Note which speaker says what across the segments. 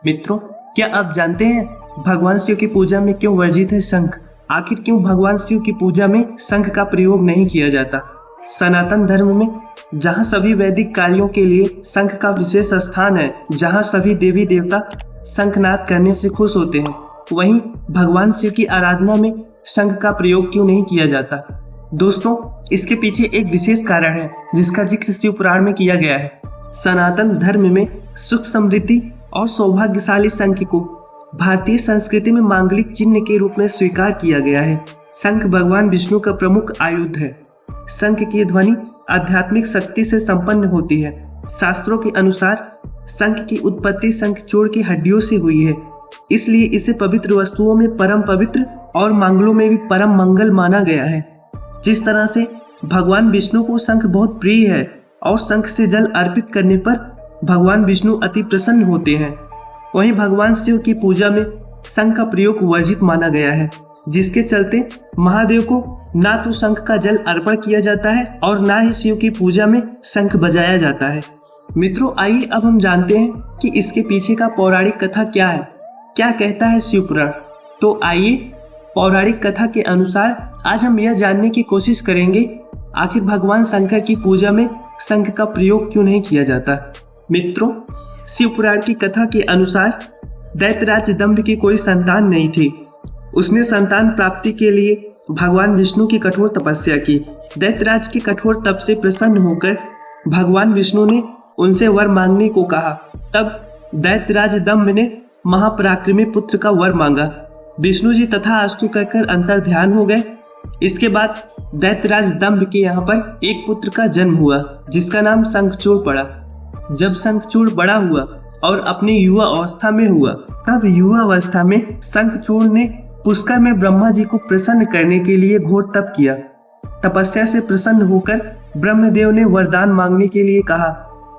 Speaker 1: मित्रों, क्या आप जानते हैं भगवान शिव की पूजा में क्यों वर्जित है शंख? आखिर क्यों भगवान शिव की पूजा में शंख का प्रयोग नहीं किया जाता? सनातन धर्म में जहां सभी वैदिक कार्यों के लिए शंख का विशेष स्थान है, जहां सभी देवी देवता शंखनाद करने से खुश होते हैं, वहीं भगवान शिव की आराधना में शंख का प्रयोग क्यों नहीं किया जाता? दोस्तों, इसके पीछे एक विशेष कारण है जिसका जिक्र शिव पुराण में किया गया है। सनातन धर्म में सुख समृद्धि और सौभाग्यशाली शंख को भारतीय संस्कृति में मांगलिक चिन्ह के रूप में स्वीकार किया गया है। शंख भगवान विष्णु का प्रमुख आयुध है। शंख की ध्वनि आध्यात्मिक शक्ति से संपन्न होती है। शास्त्रों के अनुसार शंख की उत्पत्ति शंखचूड़ की हड्डियों से हुई है, इसलिए इसे पवित्र वस्तुओं में परम पवित्र और मांगलों में भी परम मंगल माना गया है। जिस तरह से भगवान विष्णु को शंख बहुत प्रिय है और शंख से जल अर्पित करने पर भगवान विष्णु अति प्रसन्न होते हैं, वहीं भगवान शिव की पूजा में शंख का प्रयोग वर्जित माना गया है, जिसके चलते महादेव को ना तो शंख का जल अर्पण किया जाता है और ना ही शिव की पूजा में शंख बजाया जाता है। मित्रों, आइए अब हम जानते हैं कि इसके पीछे का पौराणिक कथा क्या है, क्या कहता है शिव पुराण। तो आइए, पौराणिक कथा के अनुसार आज हम यह जानने की कोशिश करेंगे आखिर भगवान शंकर की पूजा में शंख का प्रयोग क्यों नहीं किया जाता। मित्रों, शिव पुराण की कथा के अनुसार दैत्यराज दंभ की कोई संतान नहीं थी। उसने संतान प्राप्ति के लिए भगवान विष्णु की कठोर तपस्या की। दैत्यराज के कठोर तप से प्रसन्न होकर भगवान विष्णु ने उनसे वर मांगने को कहा। तब दैत्यराज दंभ ने महापराक्रमी पुत्र का वर मांगा। विष्णु जी तथास्तु कहकर अंतर ध्यान हो गए। इसके बाद दैत्यराज दंभ के यहाँ पर एक पुत्र का जन्म हुआ, जिसका नाम शंखचूड़ पड़ा। जब शंखचूड़ बड़ा हुआ और अपनी युवा अवस्था में हुआ, तब युवा अवस्था में शंखचूड़ ने पुष्कर में ब्रह्मा जी को प्रसन्न करने के लिए घोर तप किया। तपस्या से प्रसन्न होकर ब्रह्मदेव ने वरदान मांगने के लिए कहा,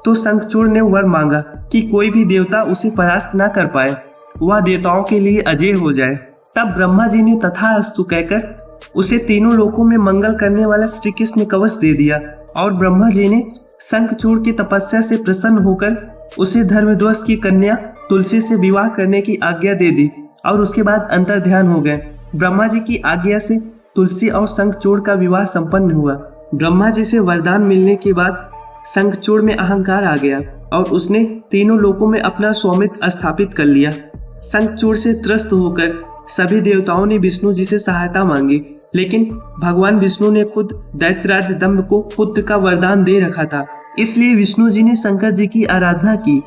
Speaker 1: तो शंखचूड़ ने वर मांगा कि कोई भी देवता उसे परास्त ना कर पाए, वह देवताओं के लिए अजय हो जाए। तब ब्रह्मा जी ने तथास्तु कहकर उसे तीनों लोकों में मंगल करने वाला श्री कृष्ण कवच दे दिया और ब्रह्मा जी ने शंखचूड़ की तपस्या से प्रसन्न होकर उसे धर्मध्वज की कन्या तुलसी से विवाह करने की आज्ञा दे दी और उसके बाद अंतर ध्यान हो गए। ब्रह्मा जी की आज्ञा से तुलसी और शंखचूड़ का विवाह संपन्न हुआ। ब्रह्मा जी से वरदान मिलने के बाद शंखचूड़ में अहंकार आ गया और उसने तीनों लोकों में अपना स्वामित्व स्थापित कर लिया। शंखचूड़ से त्रस्त होकर सभी देवताओं ने विष्णु जी से सहायता मांगी, लेकिन भगवान विष्णु ने खुद दैत्यराज दंभ को पुत्र का वरदान दे रखा था, इसलिए विष्णु जी ने शंकर जी की आराधना की,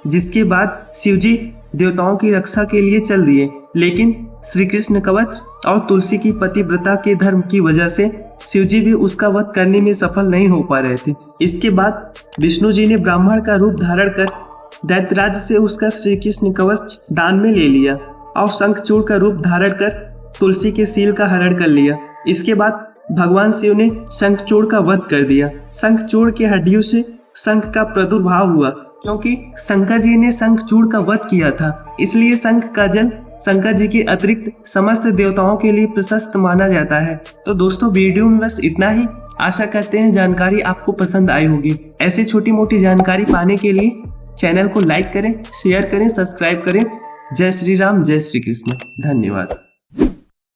Speaker 1: जिसके बाद शिव जी देवताओं की रक्षा के लिए चल दिए। लेकिन श्री कृष्ण कवच और तुलसी की पतिव्रता के धर्म की वजह से शिव जी भी उसका वध करने में सफल नहीं हो पा रहे थे। इसके बाद विष्णु जी ने ब्राह्मण का रूप धारण कर दैत्यराज से उसका श्री कृष्ण कवच दान में ले लिया और शंखचूड़ का रूप धारण कर तुलसी के सील का हरण कर लिया। इसके बाद भगवान शिव ने शंखचूड़ का वध कर दिया। शंखचूड़ के हड्डियों से शंख का प्रादुर्भाव हुआ, क्योंकि शंकर जी ने शंखचूड़ का वध किया था, इसलिए शंख का जल शंकर जी के अतिरिक्त समस्त देवताओं के लिए प्रशस्त माना जाता है। तो दोस्तों, वीडियो में बस इतना ही। आशा करते हैं जानकारी आपको पसंद आई होगी। ऐसी छोटी मोटी जानकारी पाने के लिए चैनल को लाइक करें, शेयर करें, सब्सक्राइब करें। जय श्री राम, जय श्री कृष्ण। धन्यवाद।